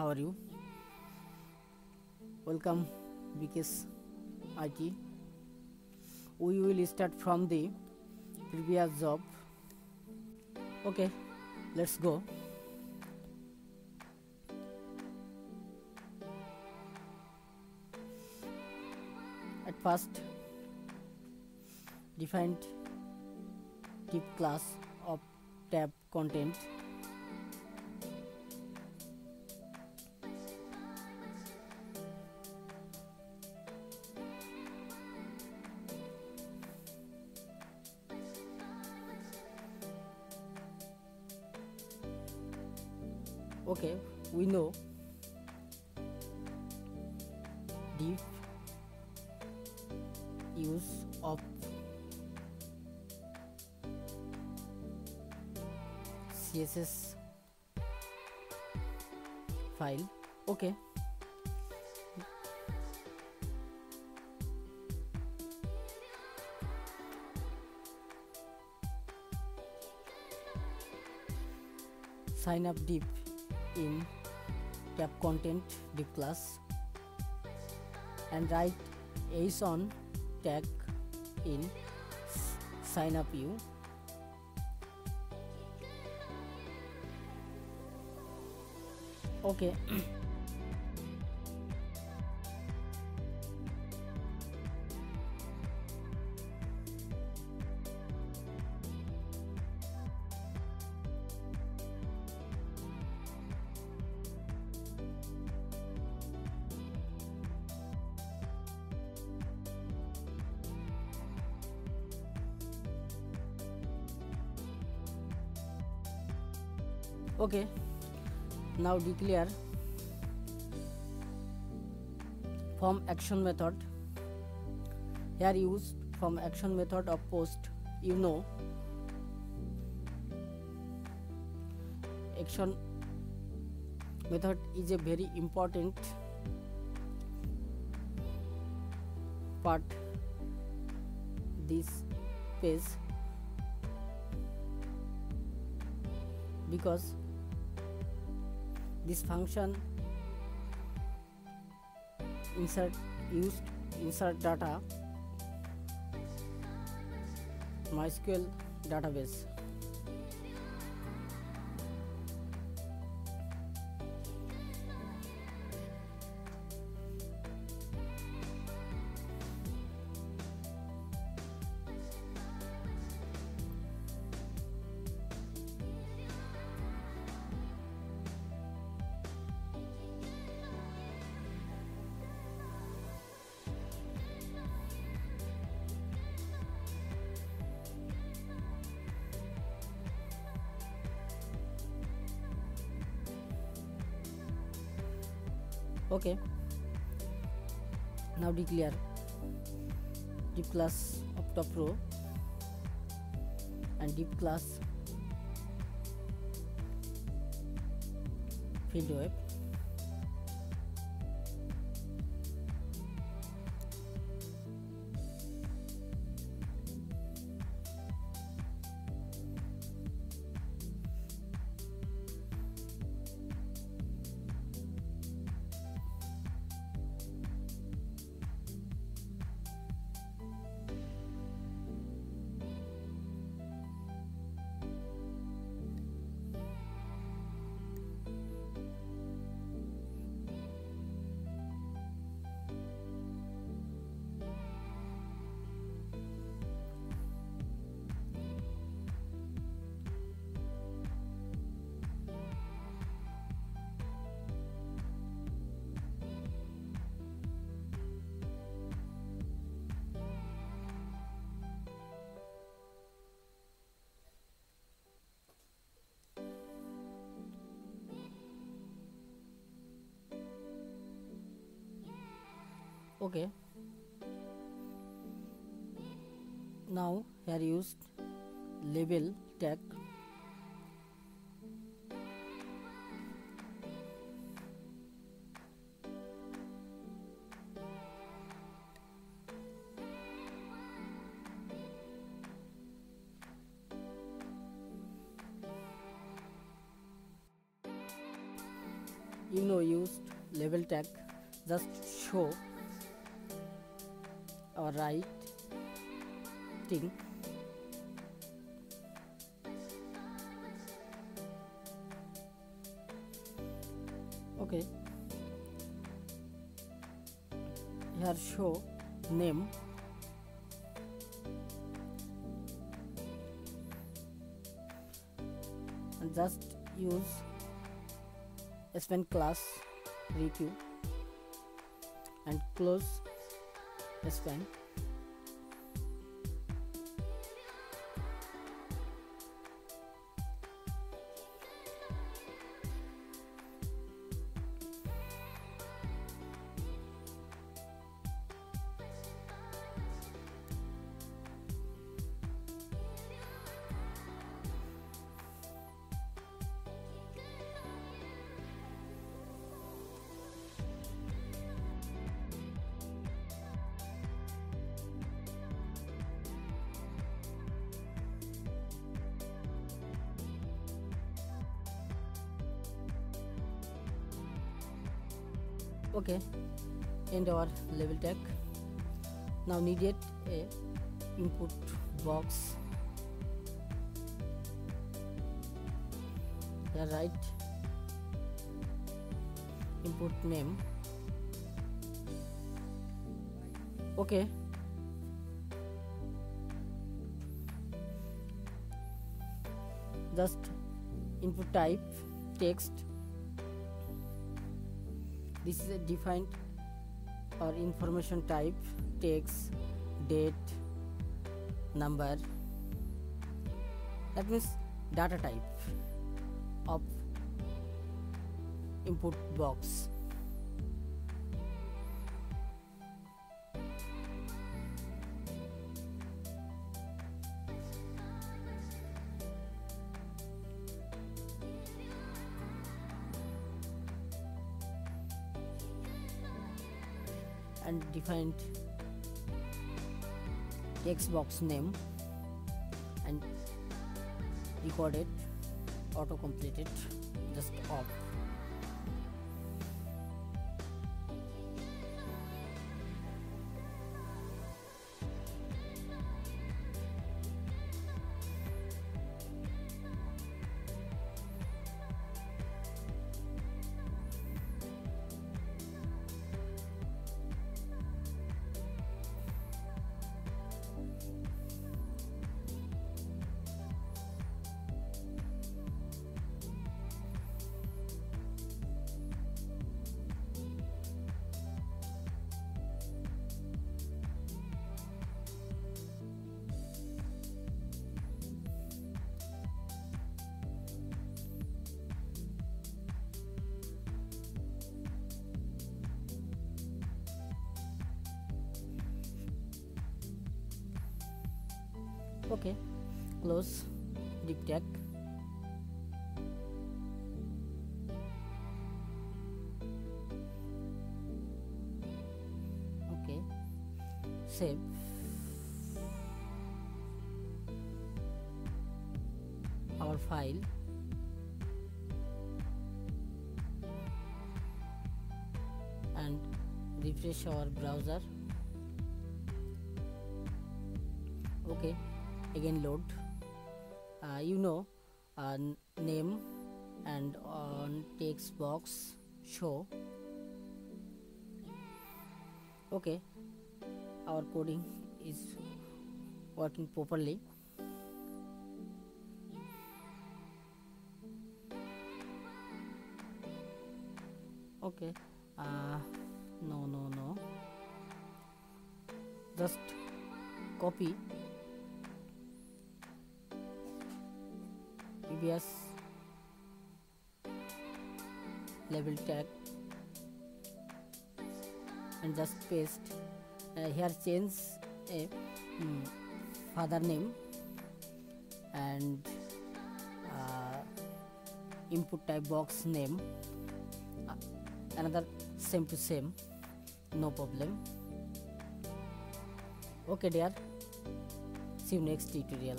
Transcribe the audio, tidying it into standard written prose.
how are you? Welcome Bikes IT. We will start from the previous job. Okay, let's go. At first, defined div class of tab content. Okay, we know div use of CSS file. Okay, sign up div in tab content div class and write JSON tag in sign up view. Okay. Okay, now declare from action method. Here use from action method of post. You know, action method is a very important part this page because this function insert data MySQL database. Okay, now declare div class of top row and div class field web. Okay, now here used label tag. used label tag just show our right thing. Okay, here show name, and just use span class req and close span. Okay, end our label tag. Now needed a input box. Here write input name. Okay, just input type text. This is a defined or information type, text, date, number. That means data type of input box. And defined text box name and recorded auto completed just off. Okay, close div tag. Okay, save. Our file. And refresh our browser. Okay, again load. Name and on text box show. Okay, our coding is working properly. Okay, no, just copy previous label tag and just paste. Here change a father name and input type box name, another same to same, no problem. Okay dear, see you next tutorial.